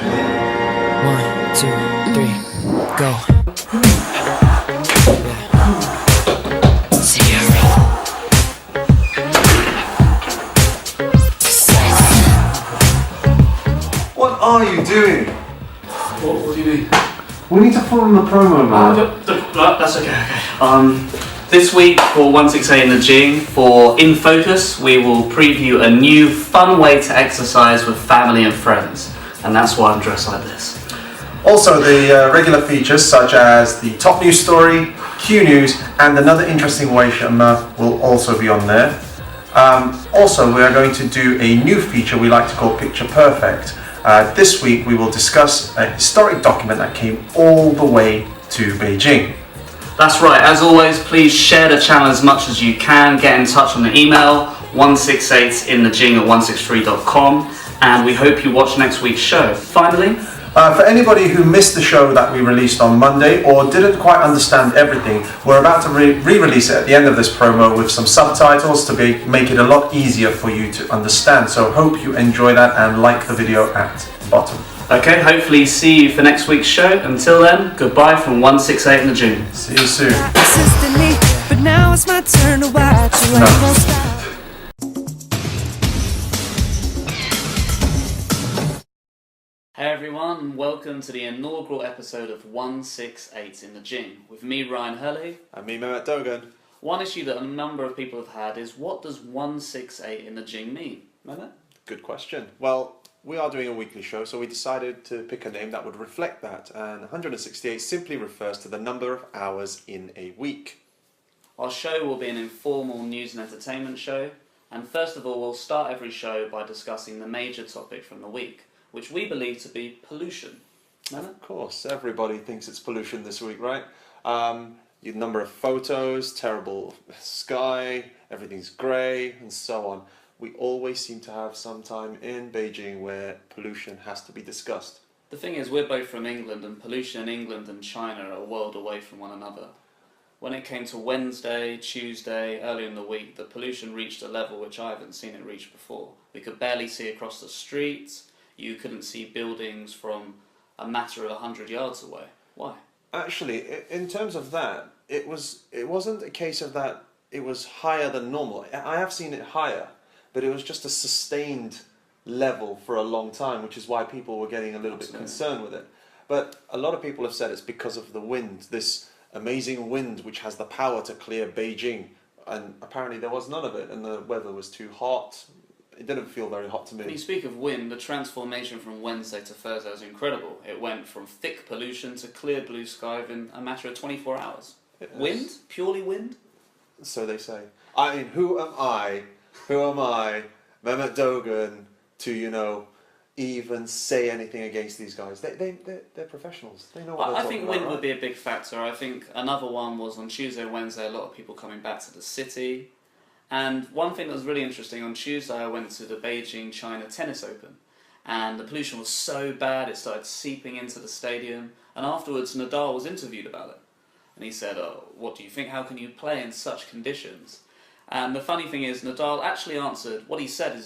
1, 2, 3, go. What are you doing? What do you mean? We need to film the promo, man. That's okay. This week for 168 In The Jing, for In Focus, we will preview a new fun way to exercise with family and friends. And that's why I'm dressed like this. Also, the regular features such as the top news story, Q News, and another interesting way will also be on there. Also, we are going to do a new feature we like to call Picture Perfect. This week we will discuss a historic document that came all the way to Beijing. That's right. As always, please share the channel as much as you can. Get in touch on the email 168inthejing@163.com, and we hope you watch next week's show. Finally, for anybody who missed the show that we released on Monday or didn't quite understand everything, we're about to re-release it at the end of this promo with some subtitles to make it a lot easier for you to understand. So hope you enjoy that and like the video at the bottom. okay, hopefully see you for next week's show. Until then, goodbye from 168 In The Jing. See you soon. Consistently, but now it's my turn to watch you. No. Ain't gonna stop. Hey everyone, and welcome to the inaugural episode of 168 In The Jing, with me, Ryan Hurley. And me, Mehmet Dogan. One issue that a number of people have had is, what does 168 In The Jing mean? Mehmet? Good question. Well, we are doing a weekly show, so we decided to pick a name that would reflect that, and 168 simply refers to the number of hours in a week. Our show will be an informal news and entertainment show, and first of all we'll start every show by discussing the major topic from the week, which we believe to be pollution. Mehmet? Of course, everybody thinks it's pollution this week, right? Your number of photos, terrible sky, everything's grey, and so on. We always seem to have some time in Beijing where pollution has to be discussed. The thing is, we're both from England, and pollution in England and China are a world away from one another. When it came to Wednesday, Tuesday, earlier in the week, the pollution reached a level which I haven't seen it reach before. We could barely see across the streets. You couldn't see buildings from a matter of 100 yards away. Why? Actually, in terms of that, it wasn't a case of that it was higher than normal. I have seen it higher, but it was just a sustained level for a long time, which is why people were getting a little bit concerned with it. But a lot of people have said it's because of the wind, this amazing wind which has the power to clear Beijing, and apparently there was none of it, and the weather was too hot. It didn't feel very hot to me. When you speak of wind, the transformation from Wednesday to Thursday was incredible. It went from thick pollution to clear blue sky within a matter of 24 hours. Wind? Purely wind? So they say. I mean, who am I, Mehmet Dogan, to, even say anything against these guys? They're professionals. They know what they're I talking think about. wind would be a big factor. I think another one was on Tuesday, Wednesday, a lot of people coming back to the city. And one thing that was really interesting, on Tuesday I went to the Beijing China Tennis Open, and the pollution was so bad it started seeping into the stadium, and afterwards Nadal was interviewed about it. And he said, "Oh, what do you think? How can you play in such conditions?" And the funny thing is, Nadal actually answered, what he said,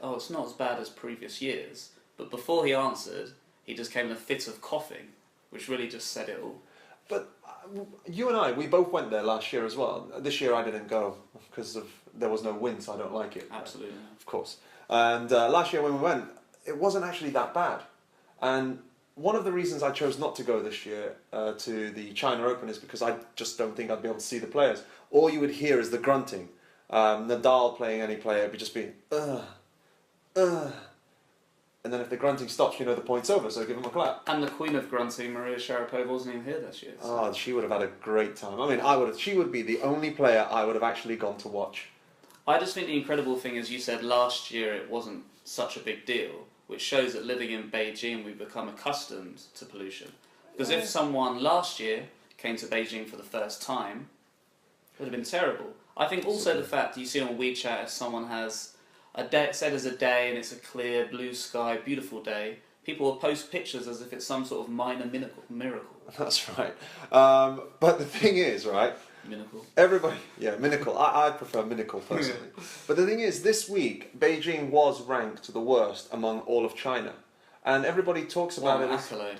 "Oh, it's not as bad as previous years." But before he answered, he just came in a fit of coughing, which really just said it all. But you and I, we both went there last year as well. This year I didn't go because there was no wind, so I don't like it. Absolutely. Of course. And last year when we went, it wasn't actually that bad. And one of the reasons I chose not to go this year to the China Open is because I just don't think I'd be able to see the players. All you would hear is the grunting. Nadal playing any player would just be, ugh, ugh. And then if the grunting stops, the point's over, so give him a clap. And the queen of grunting, Maria Sharapova, wasn't even here this year. So. Oh, she would have had a great time. I mean, she would be the only player I would have actually gone to watch. I just think the incredible thing is, you said last year it wasn't such a big deal, which shows that living in Beijing we've become accustomed to pollution. Because if someone last year came to Beijing for the first time, it would have been terrible. I think also the fact you see on WeChat, if someone has a day, said as a day, and it's a clear blue sky, beautiful day, people will post pictures as if it's some sort of minor miracle. That's right. But the thing is, right? Miracle. Everybody, yeah, miracle. I prefer miracle personally. But the thing is, this week Beijing was ranked the worst among all of China. And everybody talks What about an it as... accolade.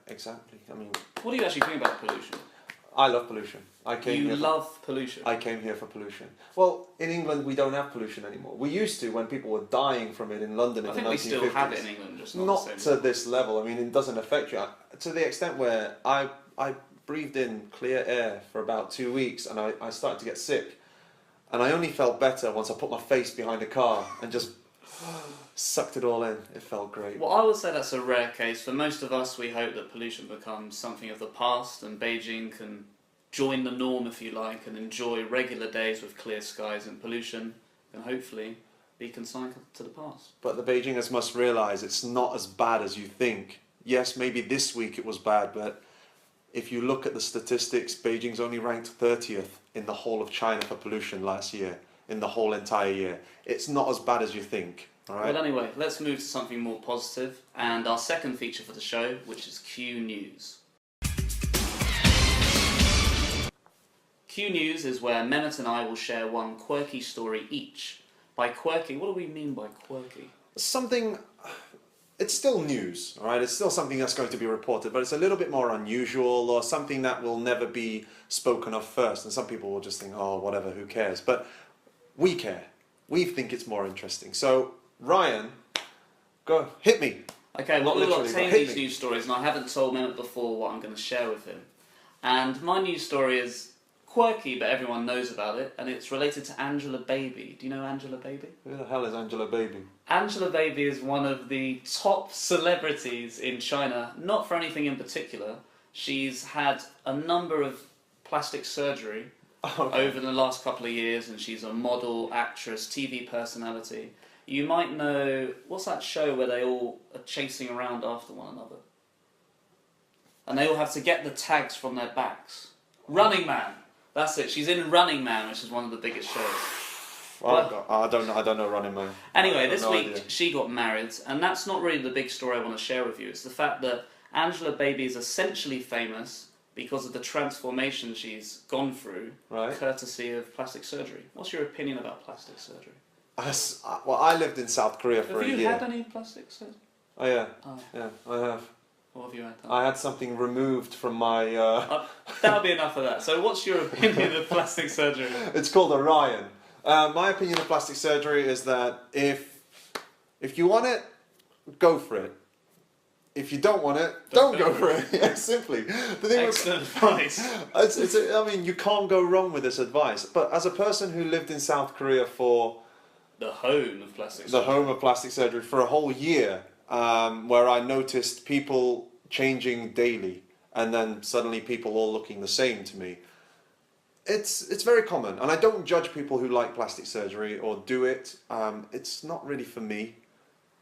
Exactly. I mean, What do you actually think about pollution? I love pollution. You love pollution? I came here for pollution. Well, in England we don't have pollution anymore. We used to when people were dying from it in London in the 1950s. I think we still have it in England, just not Not the same to level. this level. I mean, it doesn't affect you. To the extent where I breathed in clear air for about 2 weeks and I started to get sick. And I only felt better once I put my face behind a car and just sucked it all in. It felt great. Well, I would say that's a rare case. For most of us, we hope that pollution becomes something of the past and Beijing can join the norm, if you like, and enjoy regular days with clear skies and pollution, and hopefully be consigned to the past. But the Beijingers must realise it's not as bad as you think. Yes, maybe this week it was bad, but if you look at the statistics, Beijing's only ranked 30th in the whole of China for pollution last year, in the whole entire year. It's not as bad as you think. All right? Well, anyway, let's move to something more positive, and our second feature for the show, which is Q News. Q News is where Mehmet and I will share one quirky story each. By quirky, what do we mean by quirky? Something, it's still news, all right? It's still something that's going to be reported, but it's a little bit more unusual or something that will never be spoken of first. And some people will just think, oh, whatever, who cares? But we care. We think it's more interesting. So, Ryan, go, hit me. Okay, well, Not we've got literally, 10 but these hit me. news stories, and I haven't told Mehmet before what I'm going to share with him. And my news story is quirky, but everyone knows about it, and it's related to Angela Baby. Do you know Angela Baby? Who the hell is Angela Baby? Angela Baby is one of the top celebrities in China, not for anything in particular. She's had a number of plastic surgery over the last couple of years, and she's a model, actress, TV personality. You might know, what's that show where they all are chasing around after one another? And they all have to get the tags from their backs. Running Man! That's it, she's in Running Man, which is one of the biggest shows. I don't know Running Man. Anyway, I've this no week idea. she got married, and that's not really the big story I want to share with you. It's the fact that Angela Baby is essentially famous because of the transformation she's gone through, Right. courtesy of plastic surgery. What's your opinion about plastic surgery? Well, I lived in South Korea for Have a you year. had any plastic surgery? Oh yeah, Oh, yeah, I have. what have you had done? I had something removed from my... That'll be enough of that. So what's your opinion of plastic surgery? It's called Orion. My opinion of plastic surgery is that if you want it, go for it. If you don't want it, don't go for it. Yeah, simply. The thing Excellent advice. I mean, you can't go wrong with this advice. But as a person who lived in South Korea for The home of plastic the surgery. home of plastic surgery for a whole year, where I noticed people changing daily, and then suddenly people all looking the same to me. It's very common, and I don't judge people who like plastic surgery or do it. It's not really for me.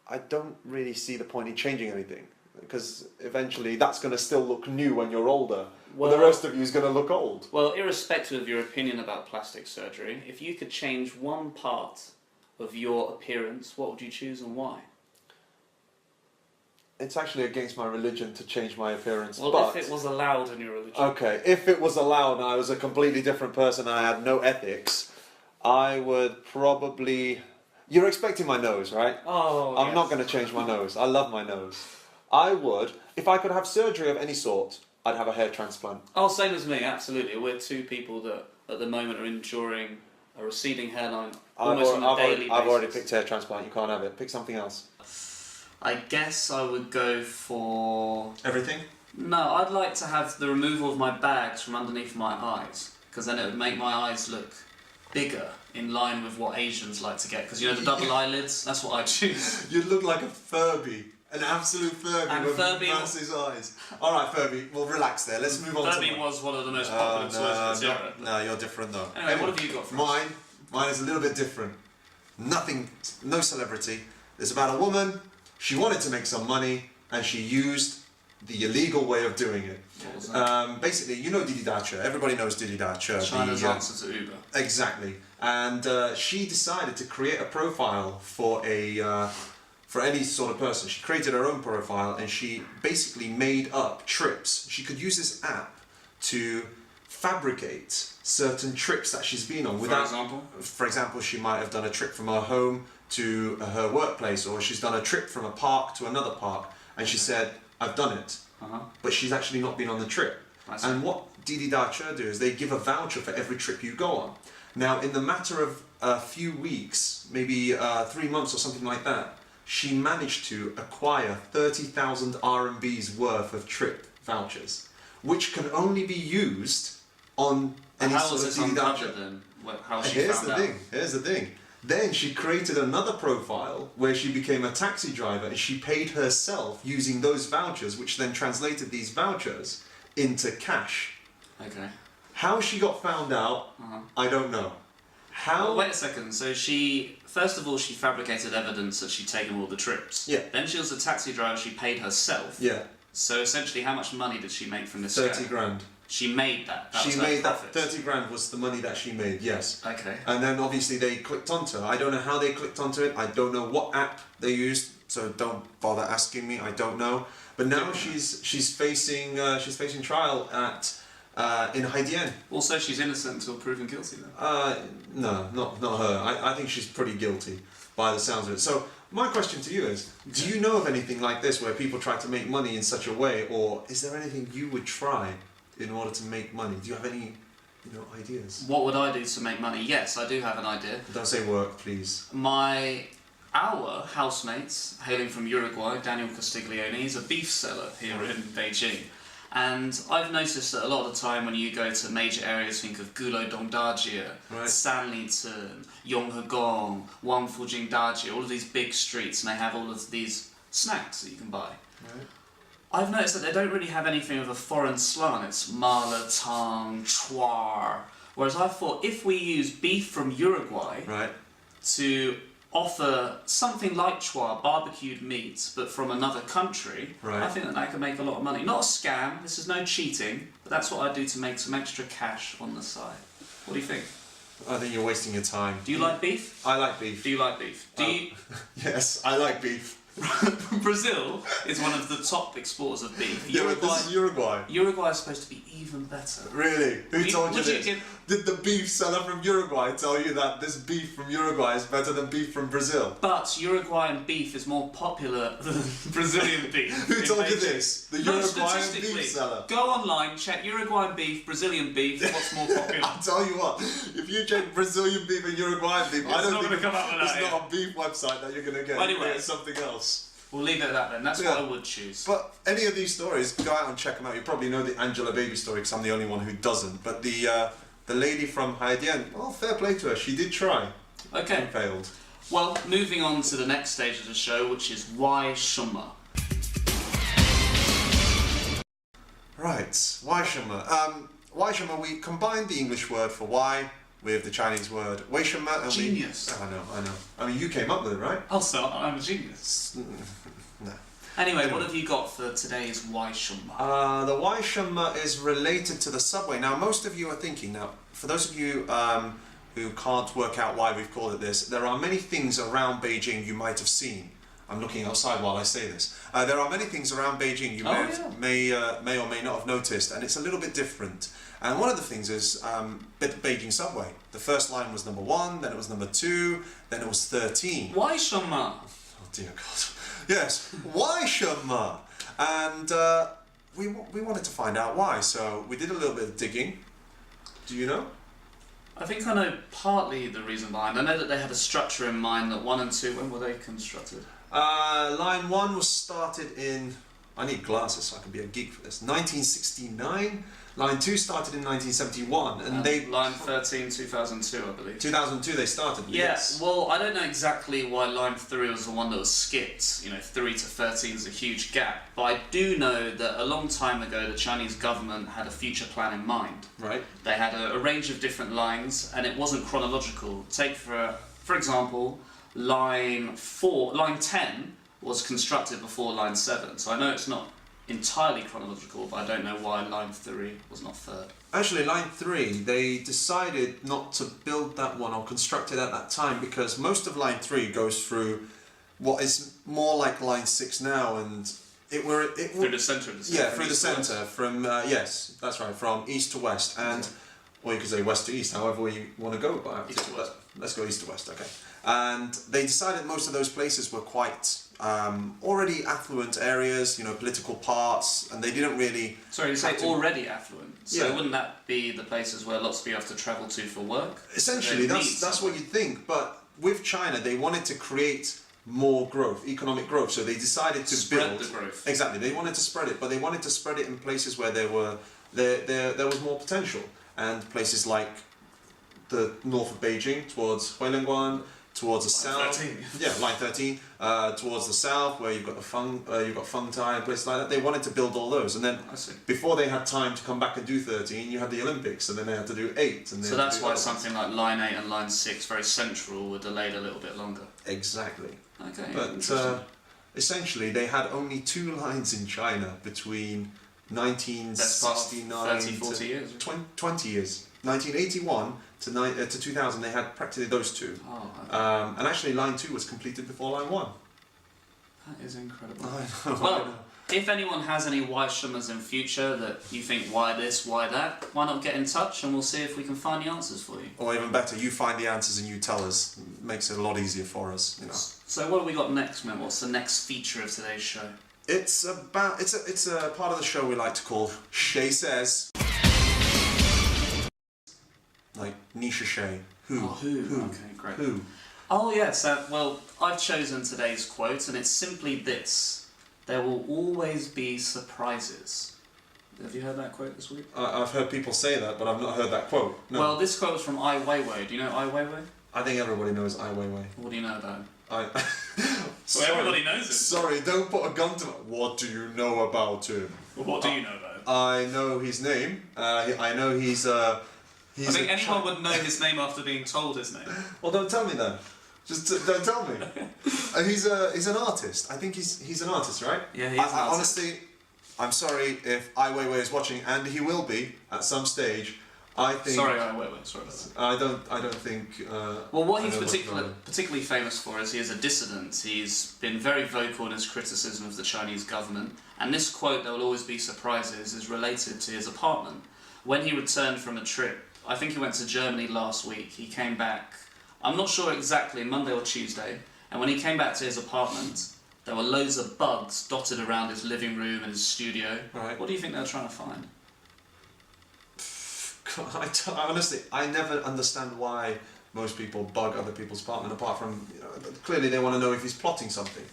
I don't really see the point in changing anything, because eventually that's going to still look new when you're older, Well, but the rest of you is going to look old. Well, irrespective of your opinion about plastic surgery, if you could change one part of your appearance, what would you choose and why? It's actually against my religion to change my appearance. Well, but if it was allowed in your religion. okay, if it was allowed and I was a completely different person and I had no ethics, I would probably... You're expecting my nose, right? Oh, I'm yes. not going to change my nose. I love my nose. I would, if I could have surgery of any sort, I'd have a hair transplant. Oh, same as me, absolutely. We're two people that at the moment are enduring a receding hairline almost on a daily basis. I've already picked hair transplant. You can't have it. Pick something else. I guess I would go for... Everything? No, I'd like to have the removal of my bags from underneath my eyes, because then it would make my eyes look bigger, in line with what Asians like to get. Because you know the double eyelids? That's what I choose. You'd look like a Furby. An absolute Furby And with Furby- massive eyes. Alright, Furby, well relax there. Let's move on Furby to... was one of the most popular toys in the era. No, you're different though. Anyway, what have you got for us? Mine is a little bit different. Nothing, no celebrity. It's about a woman. She wanted to make some money, and she used the illegal way of doing it. What was that? Basically, you know Didi Dacha. Everybody knows Didi Dacha. China's answer to Uber. Exactly. And she decided to create a profile for any sort of person. She created her own profile, and she basically made up trips. She could use this app to fabricate certain trips that she's been on. For example? For example, she might have done a trip from her home to her workplace, or she's done a trip from a park to another park, and she said, I've done it, but she's actually not been on the trip. And what Didi Da Che do is they give a voucher for every trip you go on. Now, in the matter of a few weeks, maybe 3 months or something like that, she managed to acquire 30,000 RMB's worth of trip vouchers, which can only be used on any sort of Didi Da Che. Then? How she found out? Here's the thing. Then she created another profile where she became a taxi driver, and she paid herself using those vouchers, which then translated these vouchers into cash. Okay. How she got found out, I don't know. How? Well, wait a second. So first of all, she fabricated evidence that she'd taken all the trips. Yeah. Then she was a taxi driver. She paid herself. Yeah. So essentially, how much money did she make from this? 30 grand. She made that. She made that. 30 grand was the money that she made. Yes. Okay. And then obviously they clicked onto her. I don't know how they clicked onto it. I don't know what app they used. So don't bother asking me. I don't know. But now she's facing trial at in Haidian. Also, she's innocent until proven guilty. Then. No, not her. I think she's pretty guilty by the sounds of it. So my question to you is: do you know of anything like this where people try to make money in such a way, or is there anything you would try in order to make money? Do you have any, ideas? What would I do to make money? Yes, I do have an idea. Don't say work, please. Our housemates, hailing from Uruguay, Daniel Castiglione, he's a beef seller here in Beijing. And I've noticed that a lot of the time when you go to major areas, think of Gulo Dongjie, Sanlitun, Yonghegong, Wangfujing Daji, all of these big streets, and they have all of these snacks that you can buy. Right. I've noticed that they don't really have anything of a foreign slant. It's mala, tang, chua. Whereas I thought if we use beef from Uruguay to offer something like chua, barbecued meats, but from another country, I think that could make a lot of money. Not a scam, this is no cheating, but that's what I do to make some extra cash on the side. What do you think? I think you're wasting your time. Do you like beef? I like beef. Do you like beef? Yes, I like beef. Brazil is one of the top exporters of beef. Yeah, but this is Uruguay. Uruguay is supposed to be even better. Really? Who told you this? Did the beef seller from Uruguay tell you that this beef from Uruguay is better than beef from Brazil? But Uruguayan beef is more popular than Brazilian beef. Who told you this? The Uruguayan beef seller? Go online, check Uruguayan beef, Brazilian beef, what's more popular? I'll tell you what, if you check Brazilian beef and Uruguayan beef, I don't think it's not a beef website that you're going to get. Anyway, it's something else. We'll leave it at that then. That's what I would choose. But any of these stories, go out and check them out. You probably know the Angela Baby story because I'm the only one who doesn't. But the lady from Haidian, well, fair play to her. She did try. Okay. And failed. Well, moving on to the next stage of the show, which is why Shuma. Right, why Shuma? Why Shuma, we combined the English word for why with the Chinese word Wei Shuma. Genius. I know. I mean, you came up with it, right? Also, I'm a genius. No. Anyway, what have you got for today's why Shuma? The why Shuma is related to the subway. Now, most of you are thinking, for those of you who can't work out why we've called it this, there are many things around Beijing you might have seen. I'm looking outside while I say this. There are many things around Beijing you may or may not have noticed, and it's a little bit different. And one of the things is the Beijing subway. The first line was number 1, then it was number 2, then it was 13. Why Shuma? Oh dear God. Yes, why Shuma? And we wanted to find out why, so we did a little bit of digging. Do you know? I think I know partly the reason behind. I know that they had a structure in mind that 1 and 2, when were they constructed? Line 1 was started in, I need glasses so I can be a geek for this, 1969. Line 2 started in 1971, and they... Line 13, 2002, I believe. 2002 they started, yeah, yes. Well, I don't know exactly why line 3 was the one that was skipped. 3 to 13 is a huge gap. But I do know that a long time ago, the Chinese government had a future plan in mind. Right. They had a range of different lines, and it wasn't chronological. Take, for example, line 10 was constructed before line 7. So I know it's not entirely chronological, but I don't know why line 3 was not third. Actually, line 3, they decided not to build that one or construct it at that time because most of line 3 goes through what is more like line 6 now, and through the centre of the city. Yeah, through the centre, from yes, that's right, from east to west. And or you could say west to east, however you want to go about it. East to west. Let's go east to west, okay. And they decided most of those places were quite already affluent areas, you know, political parts, and they didn't really... Sorry, you say already affluent. So Yeah. wouldn't that be the places where lots of people have to travel to for work? Essentially, that's what you'd think. But with China, they wanted to create more growth, economic growth. So they decided to Spread build the growth. Exactly, they wanted to spread it, but they wanted to spread it in places where there was more potential, and places like the north of Beijing towards Huilingguan, towards the Line south, 13. yeah, line 13, towards the south where you've got the Fengtai and places like that. They wanted to build all those, and then I see. before they had time to come back and do 13, you had the Olympics, and then they had to do 8. And So that's why something like line 8 and line 6, very central, were delayed a little bit longer. Exactly. Okay. But essentially, they had only 2 lines in China between That's part of 1969 30, 40 to years. 20 years. 1981 to 2000, they had practically those 2. Oh, okay. And actually, line 2 was completed before line 1. That is incredible. I know. Well, if anyone has any why shummas in future that you think why this, why that, why not get in touch and we'll see if we can find the answers for you. Or even better, you find the answers and you tell us. It makes it a lot easier for us, you know. So what have we got next, man? What's the next feature of today's show? It's a part of the show we like to call Shay Says. Like Nisha Shay. Who? Oh, who? Okay, great. Who? Oh yes, well, I've chosen today's quote and it's simply this. There will always be surprises. Have you heard that quote this week? I've heard people say that, but I've not heard that quote. No. Well, this quote was from Ai Weiwei. Do you know Ai Weiwei? I think everybody knows Ai Weiwei. What do you know about him? Sorry, everybody knows him. Sorry, don't put a gun to me. What do you know about him? Well, what do you know about him? I know his name. I know he's I think anyone would know his name after being told his name. Well, don't tell me then. Just don't tell me. He's an artist. I think he's an artist, right? Yeah, he's an artist. Honestly, I'm sorry if Ai Weiwei is watching, and he will be at some stage. I think. Sorry, Ai Weiwei. Sorry about that. I don't think. Well, what I he's know what's going on. particularly famous for is he is a dissident. He's been very vocal in his criticism of the Chinese government. And this quote, "There will always be surprises," is related to his apartment. When he returned from a trip, I think he went to Germany last week. He came back, I'm not sure exactly, Monday or Tuesday. And when he came back to his apartment, there were loads of bugs dotted around his living room and his studio. Right. What do you think they were trying to find? Honestly, I never understand why most people bug other people's apartment, apart from, you know, clearly they want to know if he's plotting something.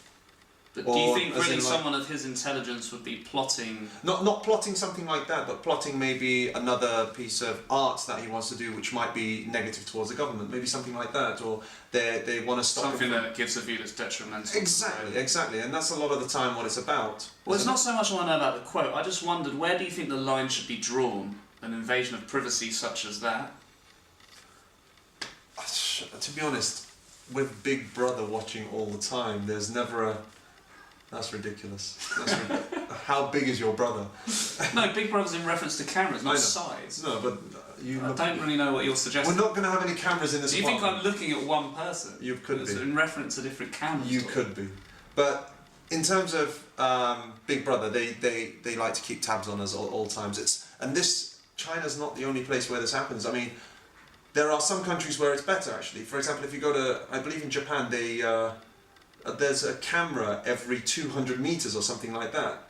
But do you think as really in, like- someone of his intelligence would be plotting? Not plotting something like that, but plotting maybe another piece of art that he wants to do, which might be negative towards the government, maybe something like that, or they want to stop Something it from... that gives a view that's detrimental. Exactly, and that's a lot of the time what it's about. Well, it's isn't not so much I want to know about the quote. I just wondered, where do you think the line should be drawn? An invasion of privacy such as that? it? To be honest, with Big Brother watching all the time, there's never a... That's ridiculous. How big is your brother? No, Big Brother's in reference to cameras, I not know. size. No, but you... I don't really know what you're suggesting. We're not going to have any cameras in this Do you think apartment. I'm looking at one person? You could It's be. in reference to different cameras. You could be. But in terms of Big Brother, they like to keep tabs on us all times. China's not the only place where this happens. I mean, there are some countries where it's better, actually. For example, if you go to, I believe in Japan, there's a camera every 200 meters or something like that.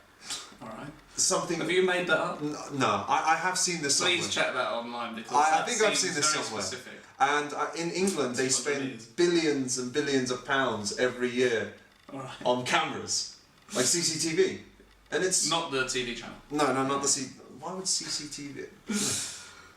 Alright. Something... Have you made that up? No, I have seen this somewhere. Please check that online because I that think I've seems seen this very somewhere. specific. And in England, they That's what it spend is. billions and billions of pounds every year Alright. on cameras, like CCTV. And it's... Not the TV channel. No, not the Why would CCTV...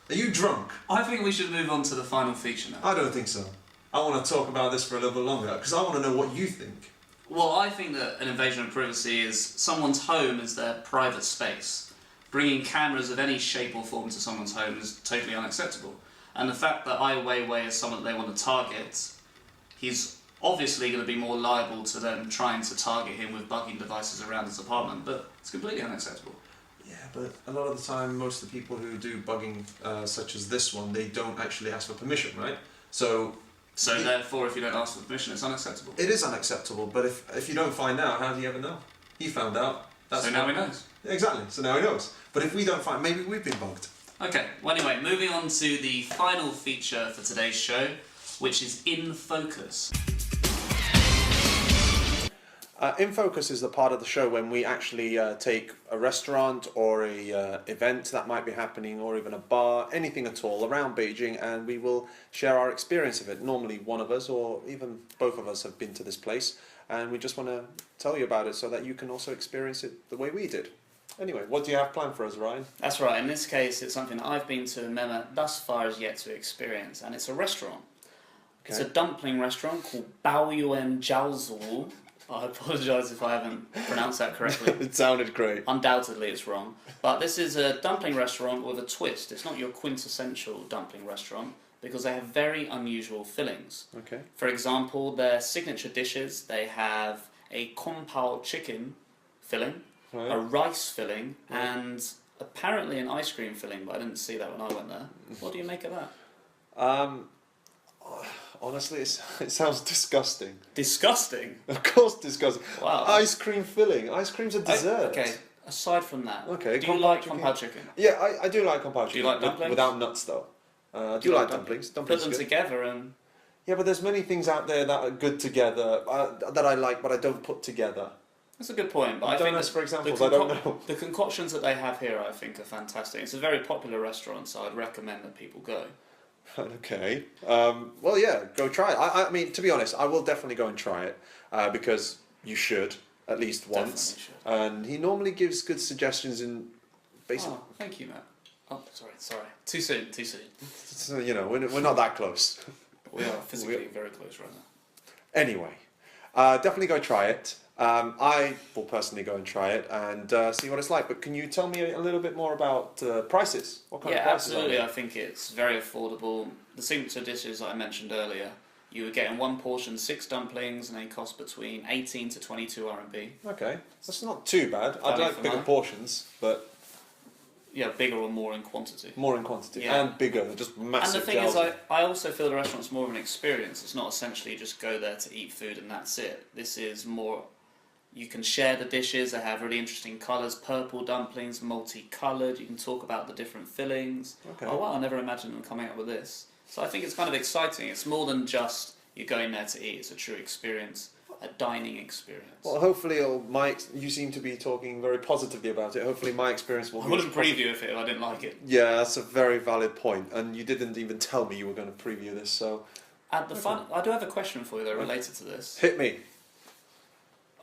Are you drunk? I think we should move on to the final feature now. I don't think so. I want to talk about this for a little bit longer, because I want to know what you think. Well, I think that an invasion of privacy is someone's home is their private space. Bringing cameras of any shape or form to someone's home is totally unacceptable. And the fact that Ai Weiwei is someone that they want to target, he's obviously going to be more liable to them trying to target him with bugging devices around his apartment, but it's completely unacceptable. Yeah, but a lot of the time, most of the people who do bugging, such as this one, they don't actually ask for permission, right? So Therefore, if you don't ask for permission, it's unacceptable. it is unacceptable, but if you don't find out, how do you ever know? He found out. So now he knows. Exactly, so now he knows. But if we don't find... Maybe we've been bugged. Okay, well anyway, moving on to the final feature for today's show, which is In Focus. In Focus is the part of the show when we actually take a restaurant or a event that might be happening, or even a bar, anything at all around Beijing, and we will share our experience of it. Normally one of us or even both of us have been to this place, and we just want to tell you about it so that you can also experience it the way we did. Anyway, what do you have planned for us, Ryan? That's right, in this case it's something that I've been to, Mema thus far has yet to experience, and it's a restaurant. Okay. It's a dumpling restaurant called Baoyuan Jiaozu. I apologise if I haven't pronounced that correctly. It sounded great. Undoubtedly it's wrong. But this is a dumpling restaurant with a twist. It's not your quintessential dumpling restaurant because they have very unusual fillings. Okay. For example, their signature dishes, they have a kung pao chicken filling, right, a rice filling, right, and apparently an ice cream filling, but I didn't see that when I went there. What do you make of that? Honestly, it sounds disgusting. Disgusting? Of course disgusting. Wow. Ice cream filling. Ice cream's a dessert. Okay, aside from that, okay, do you like kung pao chicken? Yeah, I do like kung pao chicken. Do you like dumplings? Without nuts, though. Do you like dumplings? Dumplings put them together and... Yeah, but there's many things out there that are good together, that I like, but I don't put together. That's a good point, but I think for example, I don't know. The concoctions that they have here, I think, are fantastic. It's a very popular restaurant, so I'd recommend that people go. Okay. Well, yeah, go try it. I mean, to be honest, I will definitely go and try it because you should at least once. Definitely should. And he normally gives good suggestions in basically. Oh, thank you, Matt. Oh, sorry. Too soon. So, you know, we're not that close. We are physically very close right now. Anyway, definitely go try it. I will personally go and try it and see what it's like. But can you tell me a little bit more about prices? What kind of prices? Yeah, absolutely. I think it's very affordable. The signature dishes that I mentioned earlier, you would get in one portion 6 dumplings, and they cost between 18 to 22 RMB. Okay, that's not too bad. I'd like bigger portions, but yeah, bigger or more in quantity. More in quantity, yeah, and bigger, just massive. And the thing is, I also feel the restaurant's more of an experience. It's not essentially just go there to eat food and that's it. This is more. You can share the dishes. They have really interesting colours. Purple dumplings, multicoloured. You can talk about the different fillings. Okay. Oh wow, I never imagined them coming up with this. So I think it's kind of exciting. It's more than just you're going there to eat. It's a true experience, a dining experience. Well, hopefully, you seem to be talking very positively about it. Hopefully my experience will be... I wouldn't preview if I didn't like it. Yeah, that's a very valid point. And you didn't even tell me you were going to preview this, so... At the I do have a question for you though related to this. Hit me.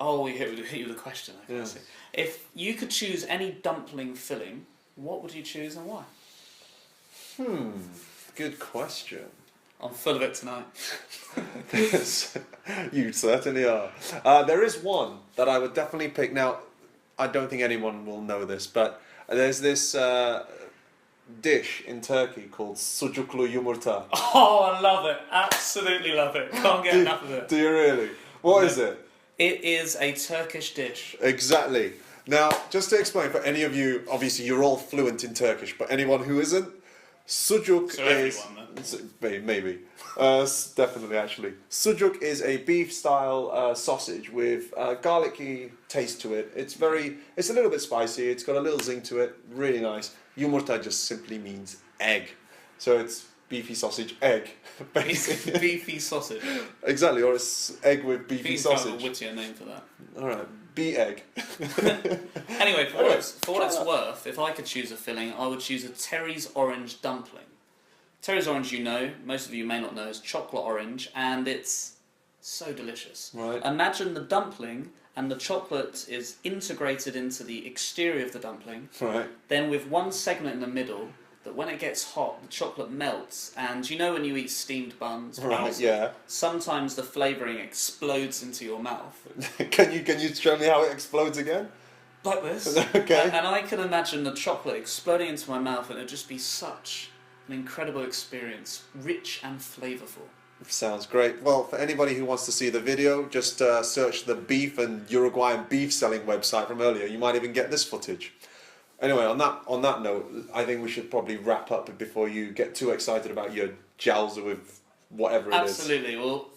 Oh, we hit you with a question. I can see. If you could choose any dumpling filling, what would you choose and why? Good question. I'm full of it tonight. You certainly are. There is one that I would definitely pick. Now, I don't think anyone will know this, but there's this dish in Turkey called sucuklu yumurta. Oh, I love it. Absolutely love it. Can't get enough of it. Do you really? What is it? It is a Turkish dish. Exactly. Now, just to explain for any of you, obviously you're all fluent in Turkish, but anyone who isn't, sucuk is... Maybe. Definitely, actually. Sucuk is a beef-style sausage with garlicky taste to it. It's a little bit spicy, it's got a little zing to it, really nice. Yumurta just simply means egg. So it's beefy sausage, egg, basically. Beefy sausage. Exactly, or it's egg with beefy sausage. Kind of a wittier name for that. Alright, egg. Anyway, for what it's worth, if I could choose a filling, I would choose a Terry's orange dumpling. Terry's orange, most of you may not know, is chocolate orange, and it's so delicious. Right. Imagine the dumpling, and the chocolate is integrated into the exterior of the dumpling. Right. Then with one segment in the middle, that when it gets hot, the chocolate melts, and when you eat steamed buns, right? Yeah. Sometimes the flavouring explodes into your mouth. Can you show me how it explodes again? Like this. Okay. And I can imagine the chocolate exploding into my mouth, and it'd just be such an incredible experience, rich and flavourful. Sounds great. Well, for anybody who wants to see the video, just search the beef and Uruguayan beef selling website from earlier. You might even get this footage. Anyway, on that note, I think we should probably wrap up before you get too excited about your jiaozi with whatever it is. Absolutely. Well,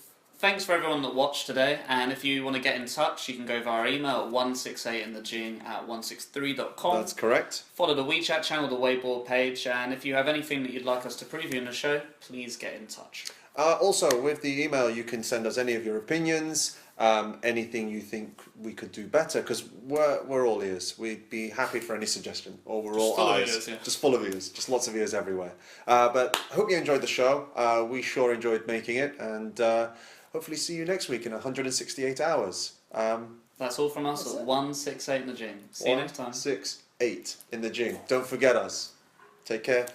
thanks for everyone that watched today. And if you want to get in touch, you can go via email at 168inthejing@163.com. That's correct. Follow the WeChat channel, the Weibo page, and if you have anything that you'd like us to preview in the show, please get in touch. Also, with the email, you can send us any of your opinions, anything you think we could do better, because we're all ears. We'd be happy for any suggestion, or we're all full of eyes. ears, yeah. Just full of ears, just lots of ears everywhere. But hope you enjoyed the show. We sure enjoyed making it, and hopefully see you next week in 168 hours. That's all from us at 168 in the Jing. See you next time. 168 in the Jing. Don't forget us. Take care.